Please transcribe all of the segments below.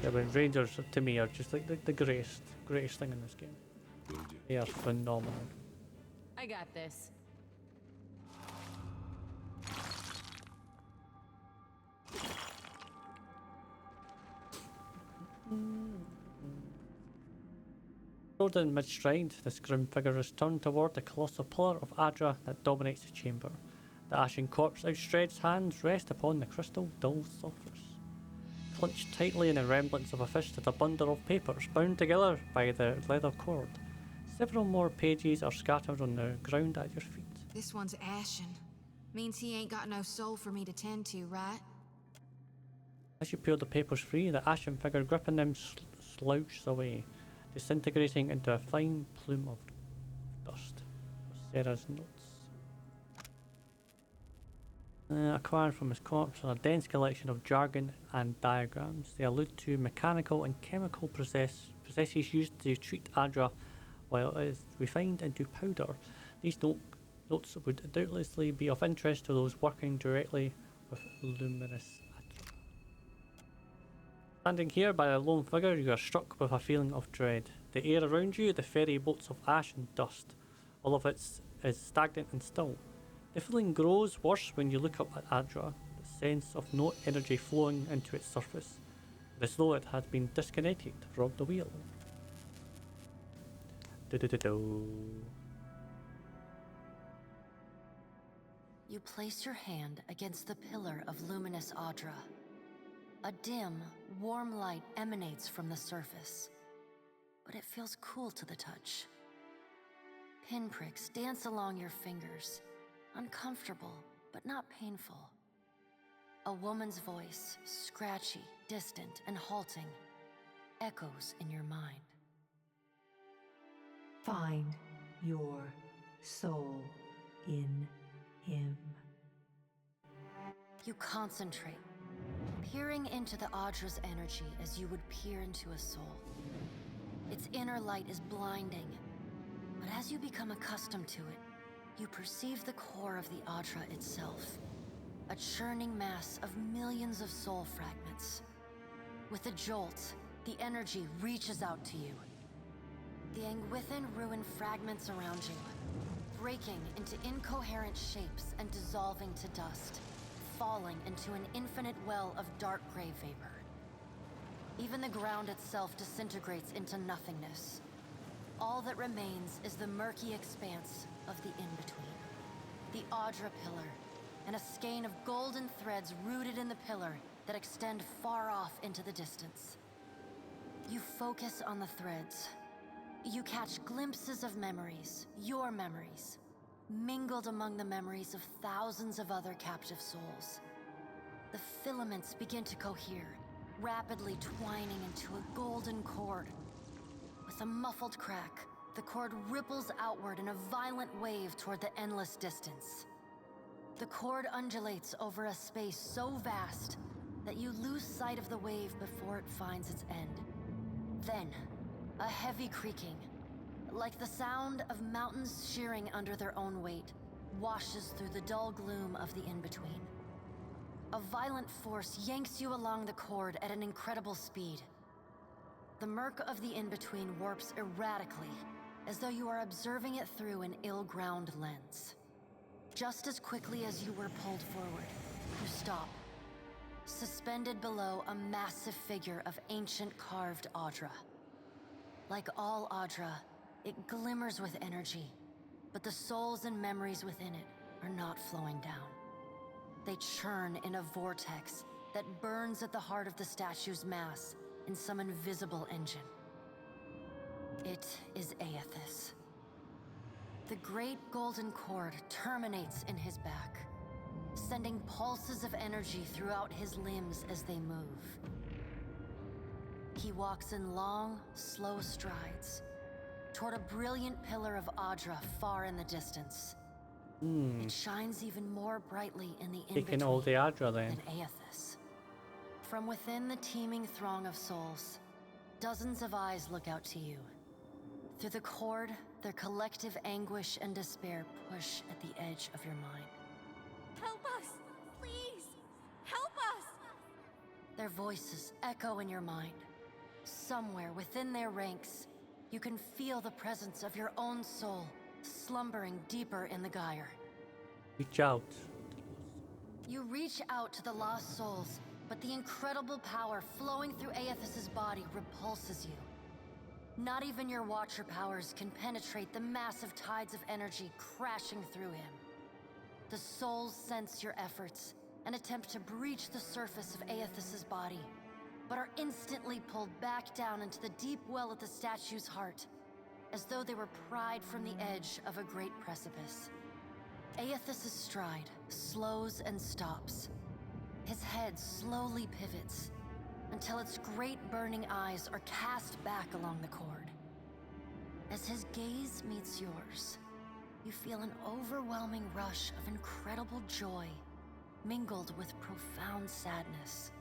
Yeah, but Rangers to me are just like the greatest thing in this game. They are phenomenal. I got this. Rode in mid-stride, this grim figure is turned toward the colossal pillar of Adra that dominates the chamber. The ashen corpse outstretched hands rest upon the crystal dull surface. Clenched tightly in the remnants of a fist is a bundle of papers bound together by the leather cord. Several more pages are scattered on the ground at your feet. This one's ashen. Means he ain't got no soul for me to tend to, right? As you peel the papers free, the ashen figure gripping them slouches away, disintegrating into a fine plume of dust. Sarah's notes. Acquired from his corpse are a dense collection of jargon and diagrams. They allude to mechanical and chemical processes used to treat Adra while it is refined into powder. These notes would doubtlessly be of interest to those working directly with luminous Adra. Standing here by a lone figure, you are struck with a feeling of dread. The air around you, the ferry boats of ash and dust. All of it is stagnant and still. The feeling grows worse when you look up at Adra, the sense of no energy flowing into its surface, as though it had been disconnected from the wheel. You place your hand against the pillar of luminous Adra. A dim, warm light emanates from the surface, but it feels cool to the touch. Pinpricks dance along your fingers, uncomfortable, but not painful. A woman's voice, scratchy, distant, and halting, echoes in your mind. Find your soul in him. You concentrate, peering into the Adra's energy as you would peer into a soul. Its inner light is blinding, but as you become accustomed to it, you perceive the core of the Adra itself, a churning mass of millions of soul fragments. With a jolt, the energy reaches out to you. The Anguithan ruin fragments around you, breaking into incoherent shapes and dissolving to dust, falling into an infinite well of dark gray vapor. Even the ground itself disintegrates into nothingness. All that remains is the murky expanse of the in-between. The Adra pillar, and a skein of golden threads rooted in the pillar that extend far off into the distance. You focus on the threads. You catch glimpses of memories, your memories, mingled among the memories of thousands of other captive souls. The filaments begin to cohere, rapidly twining into a golden cord. With a muffled crack, the cord ripples outward in a violent wave toward the endless distance. The cord undulates over a space so vast that you lose sight of the wave before it finds its end. Then, a heavy creaking, like the sound of mountains shearing under their own weight, washes through the dull gloom of the in-between. A violent force yanks you along the cord at an incredible speed. The murk of the in-between warps erratically, as though you are observing it through an ill-ground lens. Just as quickly as you were pulled forward, you stop, suspended below a massive figure of ancient carved Adra. Like all Adra, it glimmers with energy, but the souls and memories within it are not flowing down. They churn in a vortex that burns at the heart of the statue's mass in some invisible engine. It is Aethys. The great golden cord terminates in his back, sending pulses of energy throughout his limbs as they move. He walks in long, slow strides toward a brilliant pillar of Adra far in the distance. It shines even more brightly in the Taking all the Adra then. than Aethys. From within the teeming throng of souls, dozens of eyes look out to you. Through the cord, their collective anguish and despair push at the edge of your mind. Help us! Please! Help us! Their voices echo in your mind, Somewhere within their ranks, you can feel the presence of your own soul slumbering deeper in the gyre. Reach out. You reach out to the lost souls, but the incredible power flowing through Aethys's body repulses you. Not even your Watcher powers can penetrate the massive tides of energy crashing through him. The souls sense your efforts and attempt to breach the surface of Aethys's body, but are instantly pulled back down into the deep well of the statue's heart, as though they were pried from the edge of a great precipice. Aethys's stride slows and stops. His head slowly pivots, until its great burning eyes are cast back along the cord. As his gaze meets yours, you feel an overwhelming rush of incredible joy, mingled with profound sadness.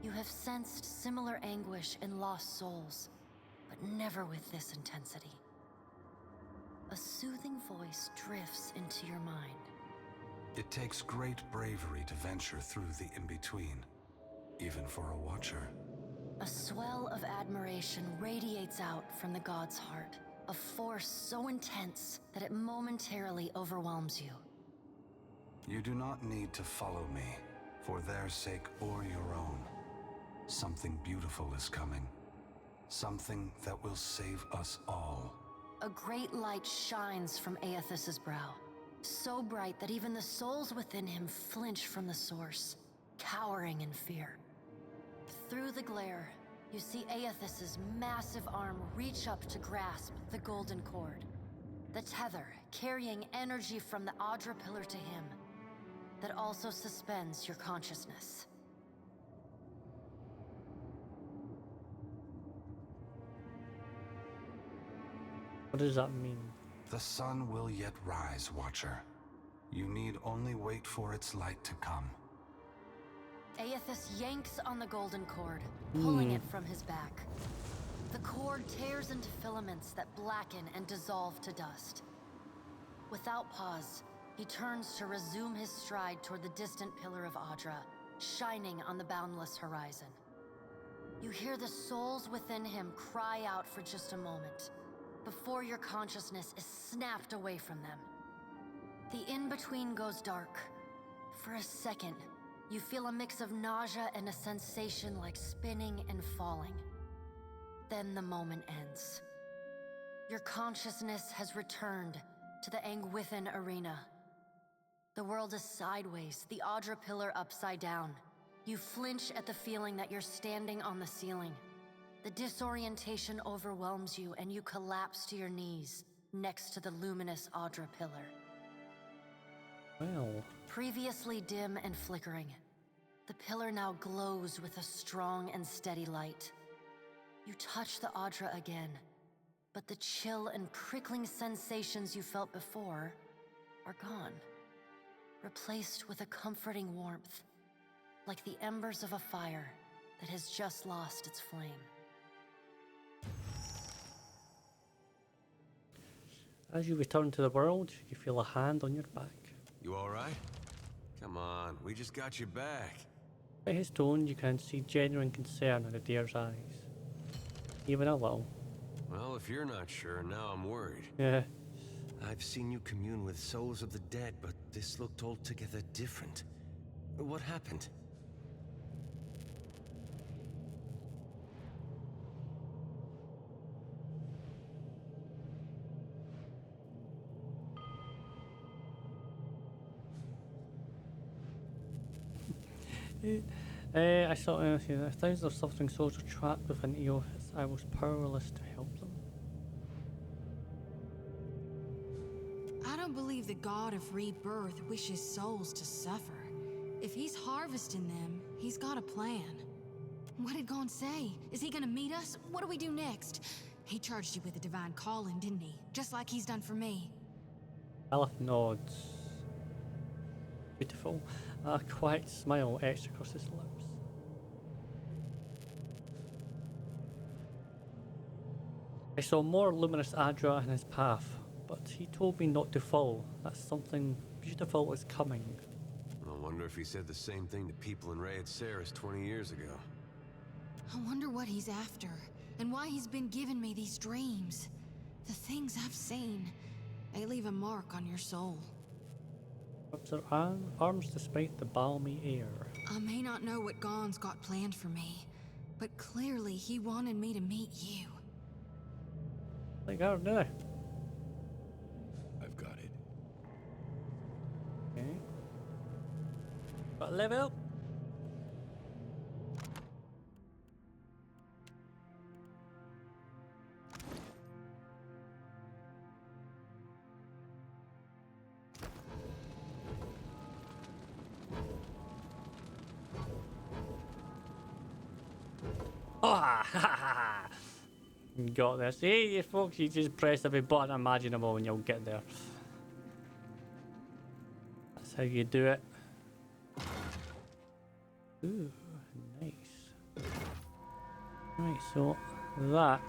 You have sensed similar anguish in lost souls, but never with this intensity. A soothing voice drifts into your mind. It takes great bravery to venture through the in-between, even for a Watcher. A swell of admiration radiates out from the god's heart, a force so intense that it momentarily overwhelms you. You do not need to follow me, for their sake or your own. Something beautiful is coming. Something that will save us all. A great light shines from Aethys's brow, so bright that even the souls within him flinch from the source, cowering in fear. Through the glare, you see Aethys's massive arm reach up to grasp the golden cord. The tether carrying energy from the Audra pillar to him, that also suspends your consciousness. What does that mean? The sun will yet rise, Watcher. You need only wait for its light to come. Aethys yanks on the golden cord, pulling it from his back. The cord tears into filaments that blacken and dissolve to dust. Without pause, he turns to resume his stride toward the distant pillar of Audra, shining on the boundless horizon. You hear the souls within him cry out for just a moment, before your consciousness is snapped away from them. The in-between goes dark. For a second, you feel a mix of nausea and a sensation like spinning and falling. Then the moment ends. Your consciousness has returned to the Angwithan arena. The world is sideways, the Audra pillar upside down. You flinch at the feeling that you're standing on the ceiling. The disorientation overwhelms you and you collapse to your knees next to the luminous Audra pillar. Well, Previously dim and flickering, the pillar now glows with a strong and steady light. You touch the Audra again, but the chill and prickling sensations you felt before are gone, replaced with a comforting warmth, like the embers of a fire that has just lost its flame. as you return to the world, you feel a hand on your back. You alright? Come on, we just got you back. By his tone, you can see genuine concern in the deer's eyes. Even a little. Well, if you're not sure, now I'm worried. Yeah. I've seen you commune with souls of the dead, but this looked altogether different. What happened? I saw thousands of suffering souls were trapped within Eora. I was powerless to help them. I don't believe the god of rebirth wishes souls to suffer. If he's harvesting them, he's got a plan. What did Gon say? Is he gonna meet us? What do we do next? He charged you with a divine calling, didn't he? Just like he's done for me. Aleph nods. Beautiful. A quiet smile etched across his lips. I saw more luminous Adra in his path, but he told me not to follow, that something beautiful is coming. I wonder if he said the same thing to people in Raid Ceres 20 years ago. I wonder what he's after, and why he's been giving me these dreams. The things I've seen, they leave a mark on your soul. Wraps her arms despite the balmy air. I may not know what Gon's got planned for me, but clearly he wanted me to meet you. Like her, do they? I've got it. Okay. Got a level. Ah, got this. Hey, you folks, you just press every button imaginable and you'll get there. That's how you do it. Ooh, nice. Right, so that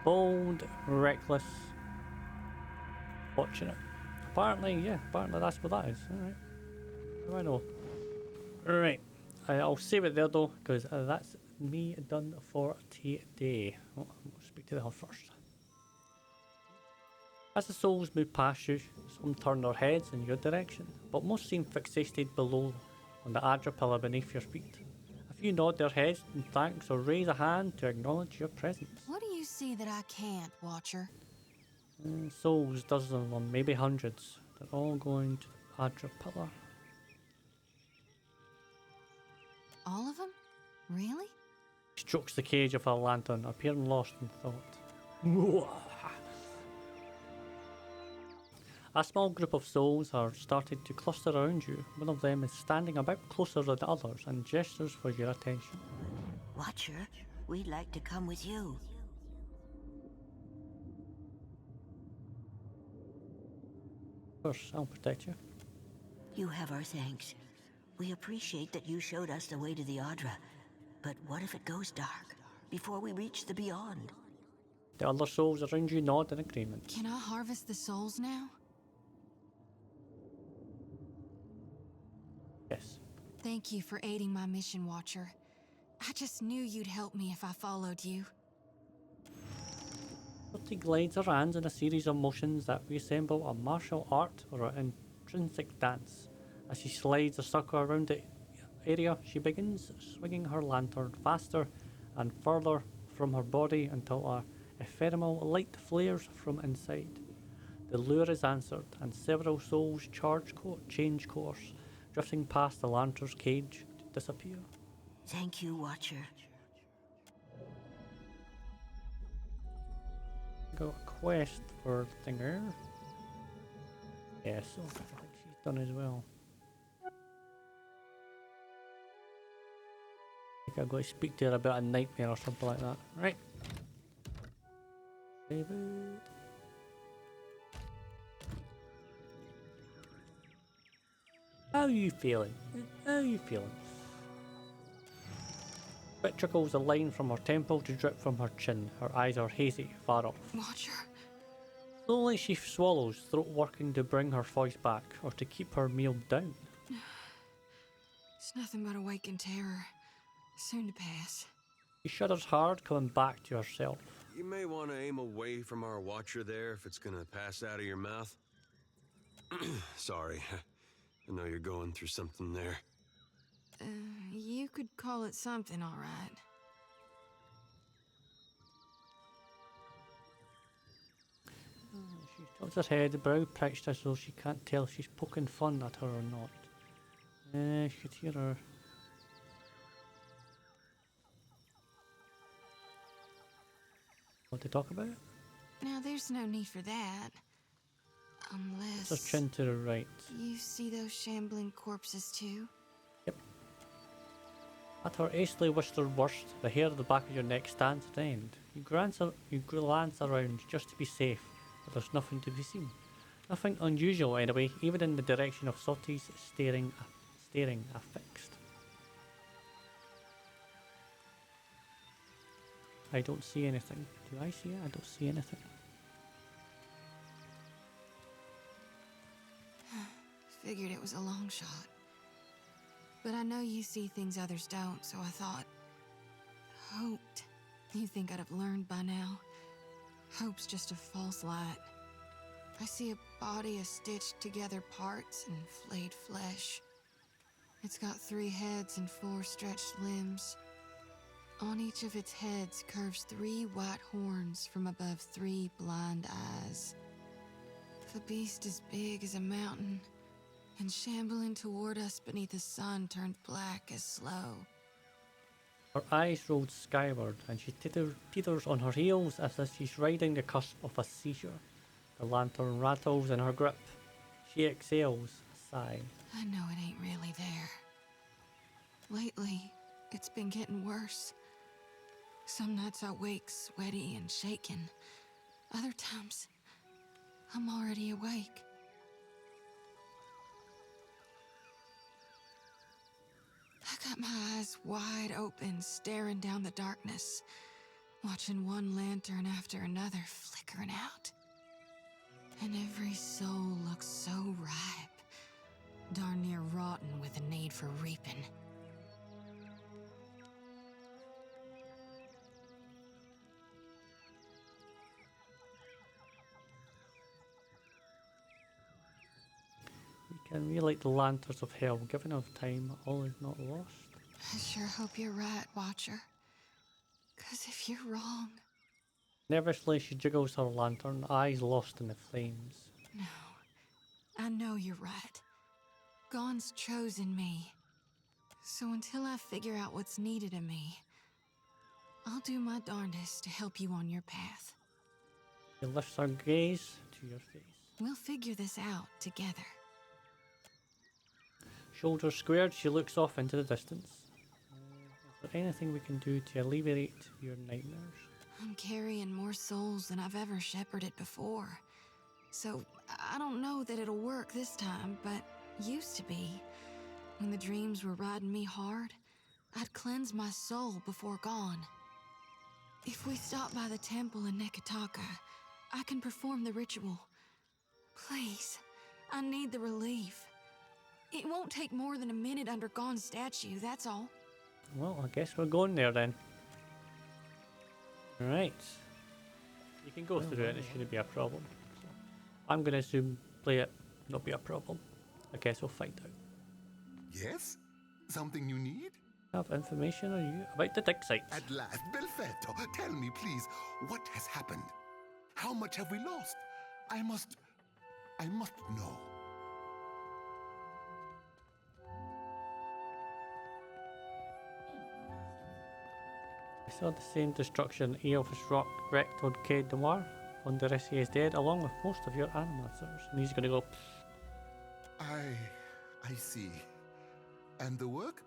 bold, reckless, fortunate. Apparently, yeah, apparently that's what that is. Alright. How do I know? Right. I'll save it there though, because that's me done for today. Oh, we'll speak to the hell first. As the souls move past you, some turn their heads in your direction, but most seem fixated below on the Adra pillar beneath your feet. A few nod their heads in thanks or raise a hand to acknowledge your presence. What do you see that I can't, Watcher? Souls, dozens of them, maybe hundreds. They're all going to the Adra pillar. All of them? Really? Strokes the cage of her lantern, appearing lost in thought. A small group of souls are starting to cluster around you. One of them is standing a bit closer than the others and gestures for your attention. Watcher, we'd like to come with you. Of course, I'll protect you. You have our thanks. We appreciate that you showed us the way to the Audra. But what if it goes dark, before we reach the beyond? The other souls around you nod in agreement. Can I harvest the souls now? Yes. Thank you for aiding my mission, Watcher. I just knew you'd help me if I followed you. Xoti glides her hands in a series of motions that resemble a martial art or an intrinsic dance. As she slides a circle around the area, she begins swinging her lantern faster and further from her body until a ephemeral light flares from inside. The lure is answered, and several souls change course, drifting past the lantern's cage to disappear. Thank you, Watcher. Got a quest for Thinger. Yes, so I think she's done as well. I think I've got to speak to her about a nightmare or something like that. Right. Save it. How are you feeling? How are you feeling? Spit trickles a line from her temple to drip from her chin. Her eyes are hazy, far off. Watcher. Slowly she swallows, throat working to bring her voice back, or to keep her meal down. It's nothing but awakened terror. Soon to pass. She shudders hard, coming back to herself. You may want to aim away from our Watcher there if it's gonna pass out of your mouth. Sorry. I know you're going through something there. You could call it something, all right. She tilts her head, brow pitched as though she can't tell if she's poking fun at her or not. She could hear her. What to talk about? Now, there's no need for that. Unless... Just chin to the right. You see those shambling corpses too? Yep. At her hastily whispered worst, the hair at the back of your neck stands at end. You glance around just to be safe, but there's nothing to be seen. Nothing unusual anyway, even in the direction of Xoti's staring affixed. I don't see anything. Do I see it? I don't see anything. Figured it was a long shot. But I know you see things others don't, so I thought... hoped. You think I'd have learned by now? Hope's just a false light. I see a body of stitched together parts and flayed flesh. It's got 3 heads and 4 stretched limbs. On each of its heads curves 3 white horns from above 3 blind eyes. The beast is big as a mountain, and shambling toward us beneath a sun turned black as slow. Her eyes rolled skyward, and she teeters on her heels as if she's riding the cusp of a seizure. The lantern rattles in her grip. She exhales a sigh. I know it ain't really there. Lately, it's been getting worse. Some nights I wake sweaty and shaking. Other times, I'm already awake. I got my eyes wide open, staring down the darkness, watching one lantern after another flickering out. And every soul looks so ripe, darn near rotten with a need for reaping. We can relight the lanterns of hell. Given enough time, all is not lost. I sure hope you're right, Watcher. 'Cause if you're wrong... Nervously, she jiggles her lantern, eyes lost in the flames. No, I know you're right. Gon's chosen me. So until I figure out what's needed of me, I'll do my darndest to help you on your path. She lifts her gaze to your face. We'll figure this out together. Shoulders squared, she looks off into the distance. Is there anything we can do to alleviate your nightmares? I'm carrying more souls than I've ever shepherded before. So I don't know that it'll work this time, but used to be. When the dreams were riding me hard, I'd cleanse my soul before Gon. If we stop by the temple in Nekataka, I can perform the ritual. Please, I need the relief. It won't take more than a minute under Gon's statue, that's all. Well, I guess we're going there then. Right. You can go through it, it shouldn't be a problem. So I'm going to assume play it, not be a problem. I guess we'll find out. Yes? Something you need? Have information on you about the dig sites. At last, Belfetto, tell me please, what has happened? How much have we lost? I must know. I saw the same destruction Eofa's rock wrecked on Caed Noir. Oderisi is dead, along with most of your animators. And he's gonna go. I see. And the work?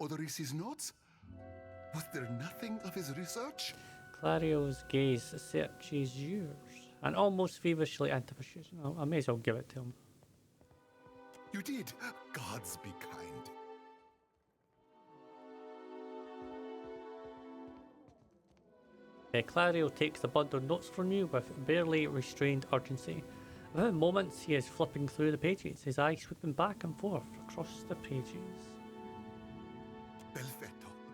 Oderisi's notes? Was there nothing of his research? Clario's gaze searches yours, and almost feverishly anticipates. I may as well give it to him. You did. Gods be kind. Clario takes the bundle of notes from you with barely restrained urgency. Within moments, he is flipping through the pages, his eyes sweeping back and forth across the pages.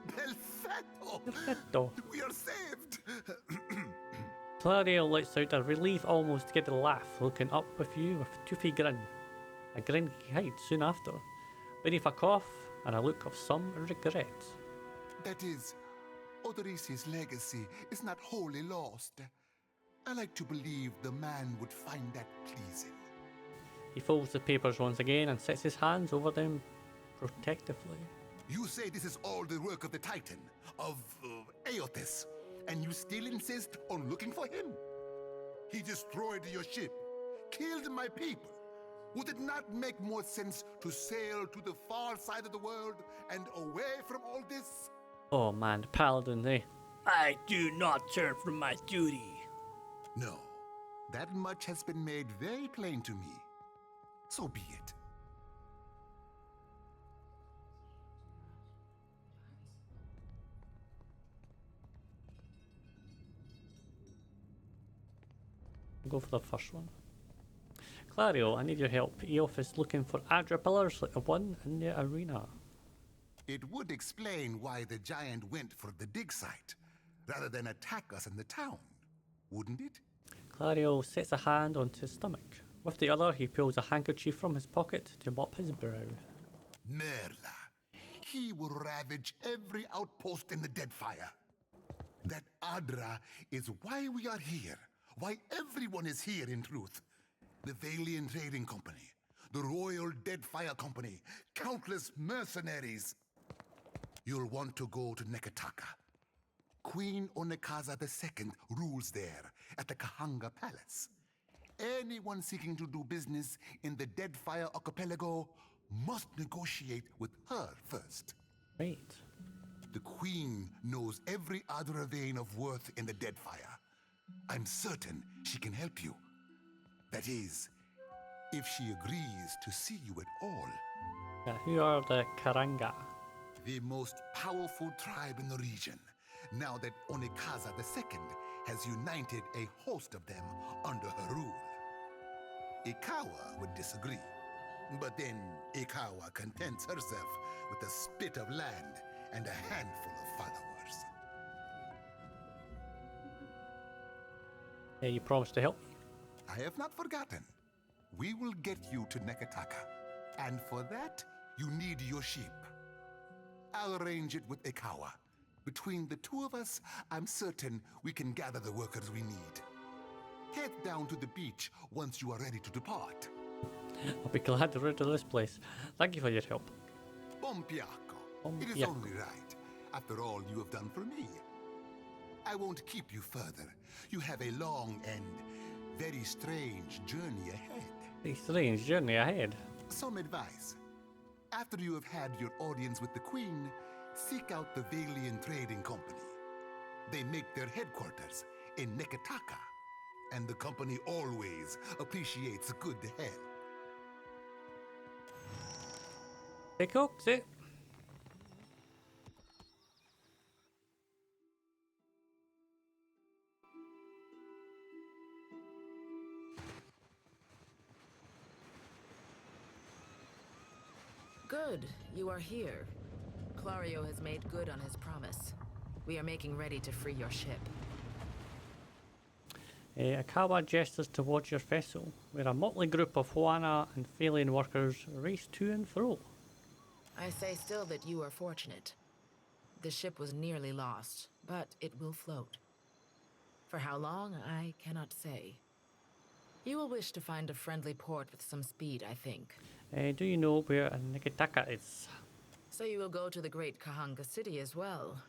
Belfetto! We are saved! Clario lets out a relief almost together laugh, looking up with you with a toothy grin. A grin he hides soon after, beneath a cough and a look of some regret. That is, Oderisi's legacy is not wholly lost. I like to believe the man would find that pleasing. He folds the papers once again and sets his hands over them protectively. You say this is all the work of the Titan, of Eotis, and you still insist on looking for him? He destroyed your ship, killed my people. Would it not make more sense to sail to the far side of the world and away from all this? Oh man, the paladin, eh? I do not turn from my duty. No, that much has been made very plain to me. So be it. Go for the first one. Clario, I need your help. Eof is looking for Adra pillars like the one in the arena. It would explain why the giant went for the dig site, rather than attack us in the town, wouldn't it? Clario sets a hand onto his stomach. With the other, he pulls a handkerchief from his pocket to mop his brow. Merla. He will ravage every outpost in the Deadfire. That Adra is why we are here. Why everyone is here, in truth. The Valiant Trading Company, the Royal Deadfire Company, countless mercenaries. You'll want to go to Nekataka. Queen Onekaza II rules there, at the Kahanga Palace. Anyone seeking to do business in the Deadfire Archipelago must negotiate with her first. Right. The Queen knows every Adra vein of worth in the Deadfire. I'm certain she can help you. That is, if she agrees to see you at all. Who are the Karanga? The most powerful tribe in the region, now that Onekaza II has united a host of them under her rule. Ikawa would disagree, but then Ikawa contents herself with a spit of land and a handful of followers. You promised to help me. I have not forgotten. We will get you to Nekataka, and for that, you need your sheep. I'll arrange it with Ikawa. Between the two of us, I'm certain we can gather the workers we need. Head down to the beach once you are ready to depart. I'll be glad to rid of this place. Thank you for your help. Pompiaco. It is only right. After all you have done for me. I won't keep you further. You have a long and very strange journey ahead. A strange journey ahead. Some advice. After you have had your audience with the Queen, seek out the Valiant Trading Company. They make their headquarters in Nekataka, and the company always appreciates good help. Hey, cooks it. Good, you are here. Clario has made good on his promise. We are making ready to free your ship. Akawa gestures towards your vessel, where a motley group of Hoana and Phalian workers race to and fro. I say still that you are fortunate. The ship was nearly lost, but it will float. For how long, I cannot say. You will wish to find a friendly port with some speed, I think. Do you know where Nikitaka is? So you will go to the great Kahanga city as well.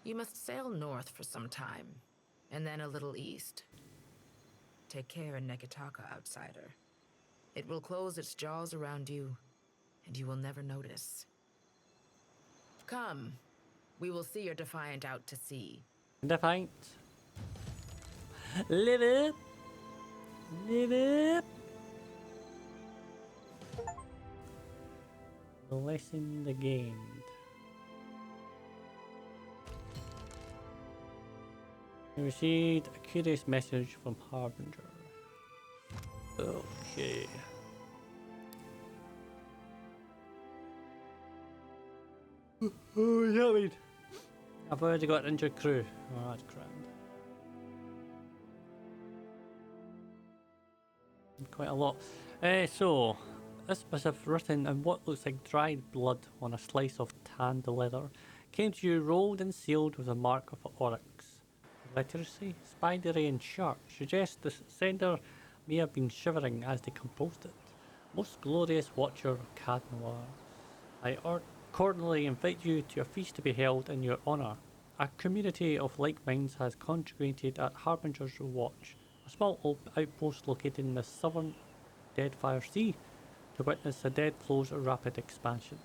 You must sail north for some time, and then a little east. Take care in Nekataka, outsider. It will close its jaws around you, and you will never notice. Come, we will see your Defiant out to sea. Defiant. Live it. Live it. The lesson gained. We received a curious message from Harbinger. Okay. Oh, yeah, I mean, I've already got an injured crew. Oh, that's grand. Quite a lot. So, this missive written in what looks like dried blood on a slice of tanned leather came to you rolled and sealed with a mark of oryx. Literacy, spidery and sharp suggest the sender may have been shivering as they composed it. Most glorious watcher of Cadnoir, I cordially invite you to a feast to be held in your honour. A community of like minds has congregated at Harbinger's Watch, a small outpost located in the southern Deadfire Sea, to witness the dead flow's rapid expansion.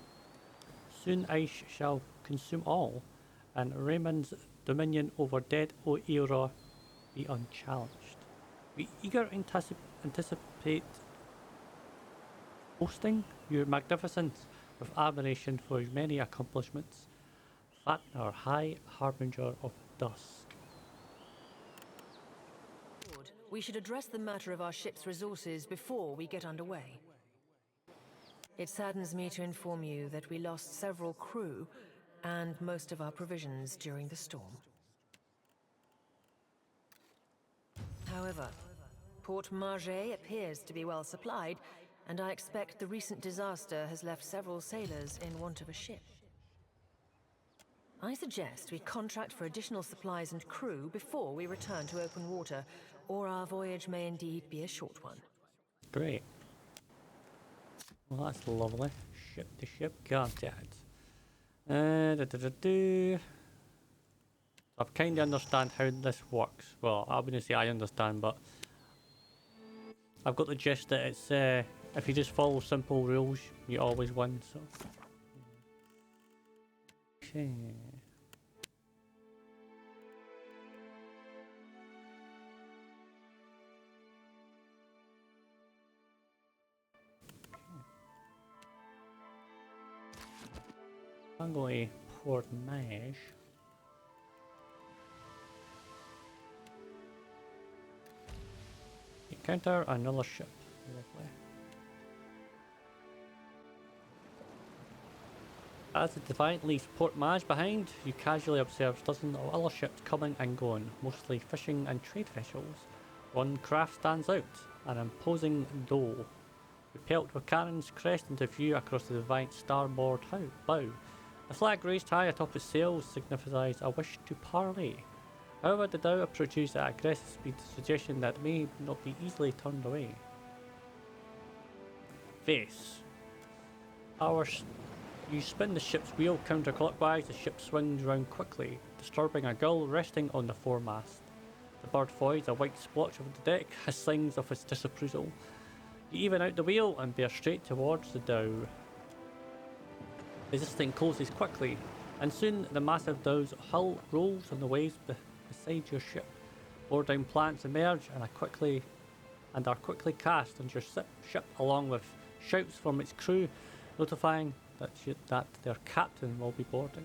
Soon ice shall consume all, and Raymond's dominion over dead Eora be unchallenged. We eager anticipate hosting your magnificence with admiration for your many accomplishments. Fatnar, High Harbinger of Dusk. We should address the matter of our ship's resources before we get underway. It saddens me to inform you that we lost several crew and most of our provisions during the storm. However, Port Margé appears to be well supplied, and I expect the recent disaster has left several sailors in want of a ship. I suggest we contract for additional supplies and crew before we return to open water, or our voyage may indeed be a short one. Great. Well, that's lovely. Ship to ship contact. I kind of understand how this works. Well, I wouldn't say I understand, but I've got the gist that it's if you just follow simple rules, you always win. So, okay. I'm going to Port Mage. Encounter another ship. Lovely. As the Defiant leaves Port Mage behind, you casually observe dozens of other ships coming and going, mostly fishing and trade vessels. One craft stands out, an imposing dhow, repelled with cannons crest into view across the Defiant starboard bow. The flag raised high atop its sails signifies a wish to parley. However, the dhow produces at aggressive speed, suggestion that may not be easily turned away. Face. You spin the ship's wheel counterclockwise, the ship swings round quickly, disturbing a gull resting on the foremast. The bird voids a white splotch of the deck as signs of its disapproval. You even out the wheel and bear straight towards the dhow. The distance closes quickly, and soon the massive dhow's hull rolls on the waves beside your ship. Boarding plants emerge and are quickly cast onto your ship, along with shouts from its crew notifying that their captain will be boarding.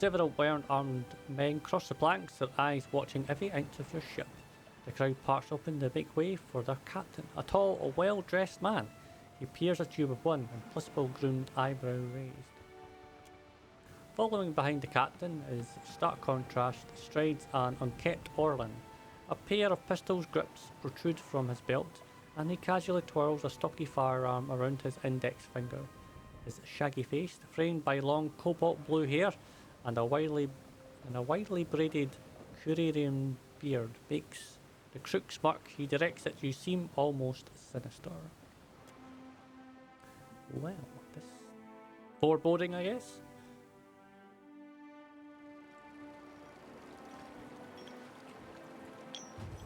Several well-armed men cross the planks, their eyes watching every inch of your ship. The crowd parts open to make way for their captain, a tall, well-dressed man. He peers at you with one impossible-groomed eyebrow raised. Following behind the captain is stark contrast, strides an unkempt Orlan. A pair of pistols grips protrude from his belt, and he casually twirls a stocky firearm around his index finger. His shaggy face, framed by long cobalt blue hair and a widely braided Curarian beard, makes the crook smirk he directs at you seem almost sinister. Well, this foreboding, I guess.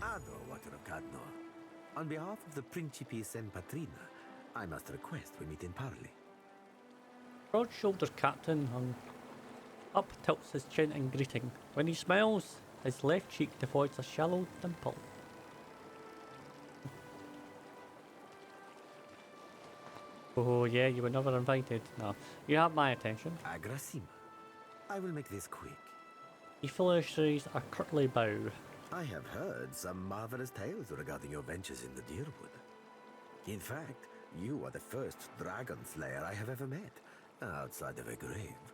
Ado, Waterocadno. On behalf of the Principes and Patrina, I must request we meet in parley. Broad-shouldered captain hung up tilts his chin in greeting. When he smiles, his left cheek devoids a shallow dimple. Oh yeah, you were never invited. No, you have my attention. Agrasima. I will make this quick. He flourishes a courtly bow. I have heard some marvelous tales regarding your ventures in the Deerwood. In fact, you are the first dragon slayer I have ever met, outside of a grave.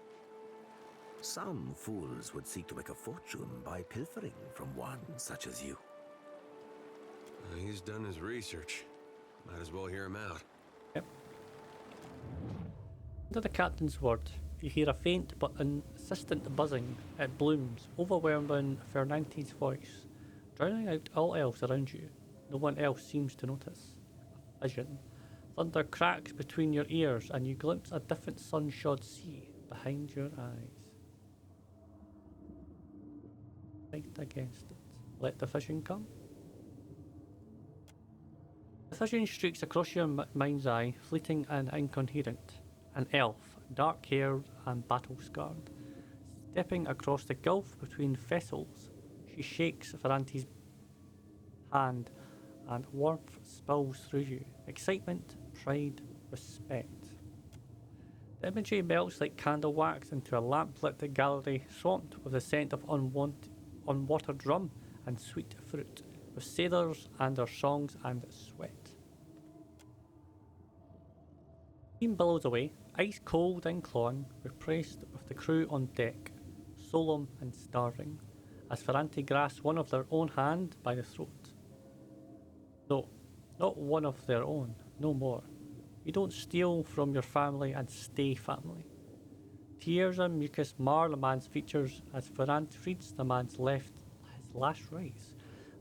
Some fools would seek to make a fortune by pilfering from one such as you. He's done his research. Might as well hear him out. Yep. Under the captain's word, you hear a faint but insistent buzzing. It blooms, overwhelming Fernante's voice, drowning out all else around you. No one else seems to notice. A vision. Thunder cracks between your ears and you glimpse a different sun-shod sea behind your eyes. Fight against it. Let the vision come. The vision streaks across your mind's eye, fleeting and incoherent. An elf, dark-haired and battle-scarred, stepping across the gulf between vessels. She shakes Ferrante's hand, and warmth spills through you. Excitement, pride, respect. The imagery melts like candle wax into a lamp-lit gallery swamped with the scent of unwatered rum and sweet fruit, with sailors and their songs and sweat. Steam billows away, ice cold and clawing, replaced with the crew on deck, solemn and starving, as Ferranti grasps one of their own hand by the throat. No, not one of their own, no more. You don't steal from your family and stay family. Tears and mucus mar the man's features as Ferrant reads the man's his last rites.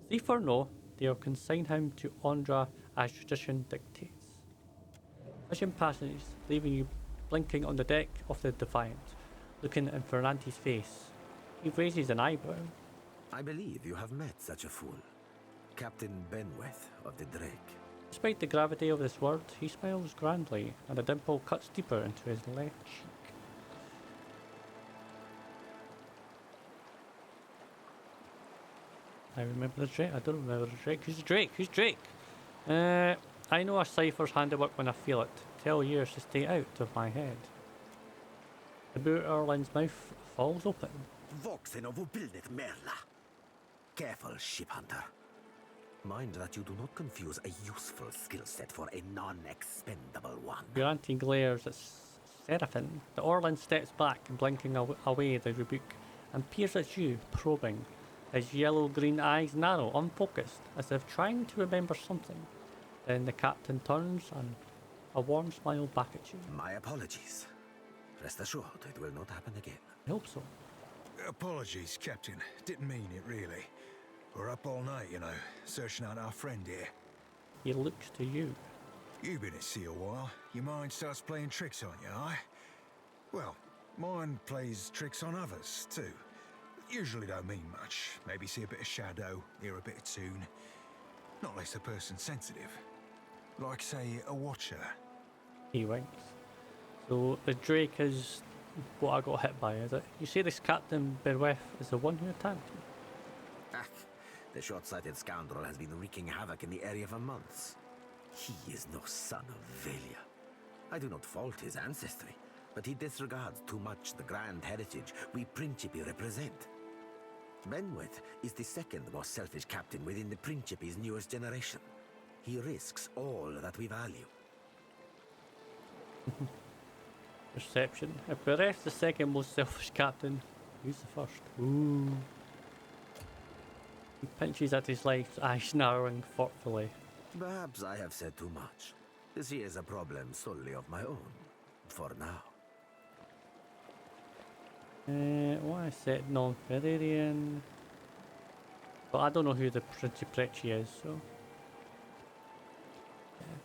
Thief or no, they'll consign him to Ondra as tradition dictates. Vision passes, leaving you blinking on the deck of the Defiant, looking in Ferranti's face. He raises an eyebrow. I believe you have met such a fool. Captain Benweth of the Drake. Despite the gravity of this word, he smiles grandly, and a dimple cuts deeper into his left cheek. I remember the Drake. I don't remember the Drake. Who's the Drake? Who's Drake? I know a cipher's handiwork when I feel it. Tell yours to stay out of my head. The boot Erlin's mouth falls open. Voxen of Ubildet Merla. Careful, ship hunter. Mind that you do not confuse a useful skill set for a non-expendable one. Ferranti glares at Seraphin. The Orlin steps back, blinking away the rebuke, and peers at you, probing. His yellow-green eyes narrow, unfocused, as if trying to remember something. Then the captain turns and a warm smile back at you. My apologies. Rest assured, it will not happen again. I hope so. Apologies, Captain. Didn't mean it, really. We're up all night, you know, searching out our friend here. He looks to you. You've been at sea a while. Your mind starts playing tricks on you, aye? Well, mine plays tricks on others, too. Usually don't mean much. Maybe see a bit of shadow, hear a bit of tune. Not unless the person's sensitive. Like, say, a watcher. He winks. So the Drake is what I got hit by, is it? You say this Captain Berweth is the one who attacked me? Ah, the short-sighted scoundrel has been wreaking havoc in the area for months. He is no son of Velia. I do not fault his ancestry, but he disregards too much the grand heritage we Principi represent. Benweth is the second most selfish captain within the Principi's newest generation. He risks all that we value. Perception. If Bereth's the second most selfish captain, who's the first? Ooh. He pinches at his legs, eyes narrowing thoughtfully. Perhaps I have said too much. This is a problem solely of my own. For now. What I said, non-Federian. But I don't know who the Principecci is, so.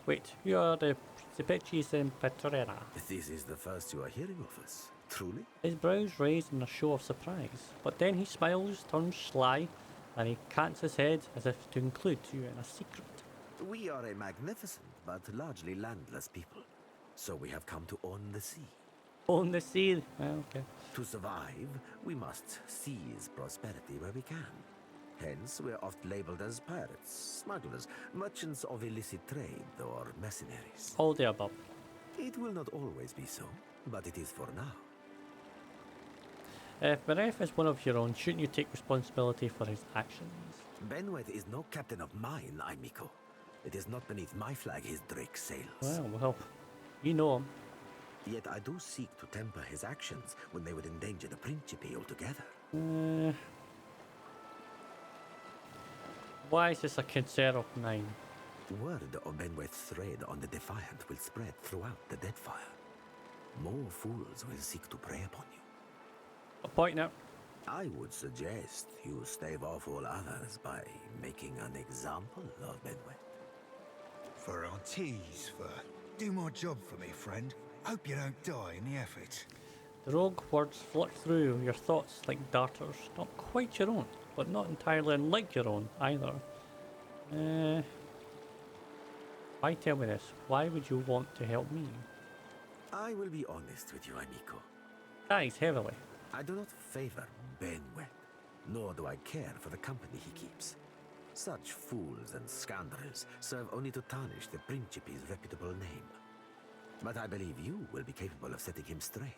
Wait, who are the Principeccis in Petrera? This is the first you are hearing of us, truly? His brows raise in a show of surprise, but then he smiles, turns sly, and he cants his head as if to include you in a secret. We are a magnificent but largely landless people, so we have come to own the sea. Own the sea? Well, okay. To survive, we must seize prosperity where we can. Hence, we're oft labeled as pirates, smugglers, merchants of illicit trade, or mercenaries. All the above. It will not always be so, but it is for now. If Bereth is one of your own, shouldn't you take responsibility for his actions? Benweth is no captain of mine, Aimiko. It is not beneath my flag his Drake sails. Well, you know him. Yet I do seek to temper his actions when they would endanger the Principe altogether. Why is this a concern of mine? Word of Benweth's raid on the Defiant will spread throughout the Deadfire. More fools will seek to prey upon you. A point now. I would suggest you stave off all others by making an example of Benweth. For our teas, do my job for me, friend. Hope you don't die in the effort. The rogue words flick through your thoughts like darters. Not quite your own, but not entirely unlike your own either. Why tell me this? Why would you want to help me? I will be honest with you, Aimiko. Dies heavily. I do not favor Benweth, nor do I care for the company he keeps. Such fools and scoundrels serve only to tarnish the Principe's reputable name. But I believe you will be capable of setting him straight.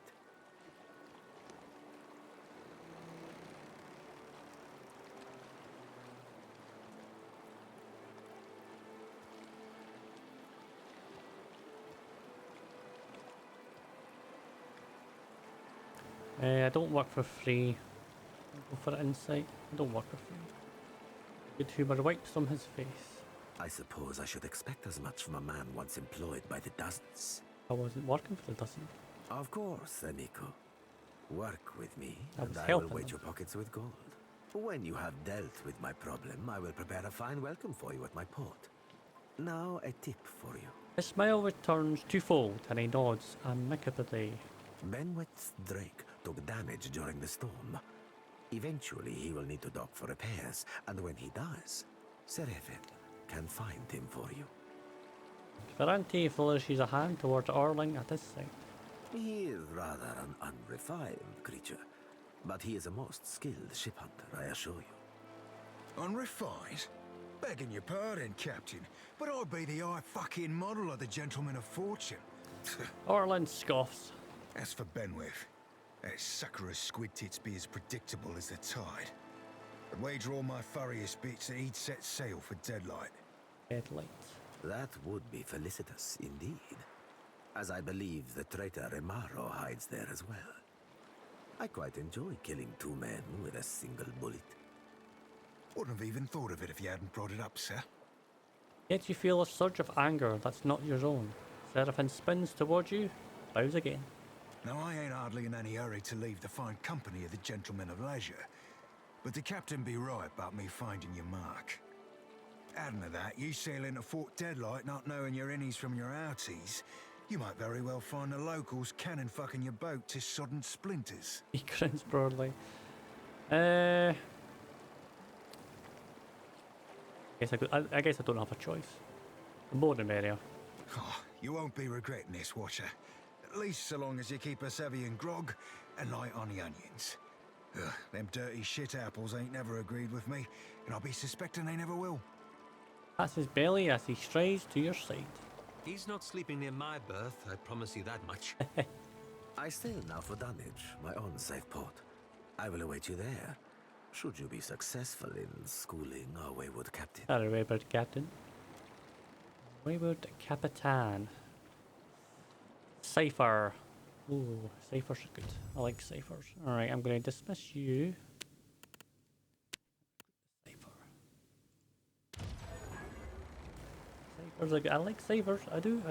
I don't work for free. I'll go for insight. I don't work for free. Good humor wipes from his face. I suppose I should expect as much from a man once employed by the dozens. I wasn't working for the dozen. Of course, Amico. Work with me, I was and I will helping weight them. your pockets with gold. When you have dealt with my problem, I will prepare a fine welcome for you at my port. Now, a tip for you. His smile returns twofold, and he nods amicably. Benwet's Drake took damage during the storm. Eventually, he will need to dock for repairs, and when he does, Sereven can find him for you. Ferrante flourishes a hand towards Orling at this side. He is rather an unrefined creature, but he is a most skilled ship hunter, I assure you. Unrefined? Begging your pardon, Captain, but I'd be the fucking model of the gentleman of fortune. Orling scoffs. As for Benwith, that sucker of squid tits be as predictable as the tide. I'd wager all my furriest bits that he'd set sail for Deadlight. Headlights. That would be felicitous indeed, as I believe the traitor Remaro hides there as well. I quite enjoy killing two men with a single bullet. Wouldn't have even thought of it if you hadn't brought it up, sir. Yet you feel a surge of anger that's not your own. Seraphin spins towards you, bows again. Now, I ain't hardly in any hurry to leave the fine company of the gentlemen of leisure, but the captain be right about me finding your mark. Adding to that, you sail into Fort Deadlight not knowing your innies from your outies, you might very well find the locals cannon fucking your boat to sodden splinters. He grins broadly. I guess I don't have a choice. The more the merrier. Oh, you won't be regretting this, Watcher. At least so long as you keep us heavy in grog and light on the onions. Ugh, them dirty shit apples ain't never agreed with me, and I'll be suspecting they never will. That's his belly as he strides to your side. He's not sleeping near my berth, I promise you that much. I sail now for Dunwich, my own safe port. I will await you there, should you be successful in schooling our wayward captain. Sorry, wayward captain. Wayward Capitan. Cipher. Ooh, ciphers are good. I like ciphers. Alright, I'm going to dismiss you. Cipher. Ciphers are good. I like ciphers. I do.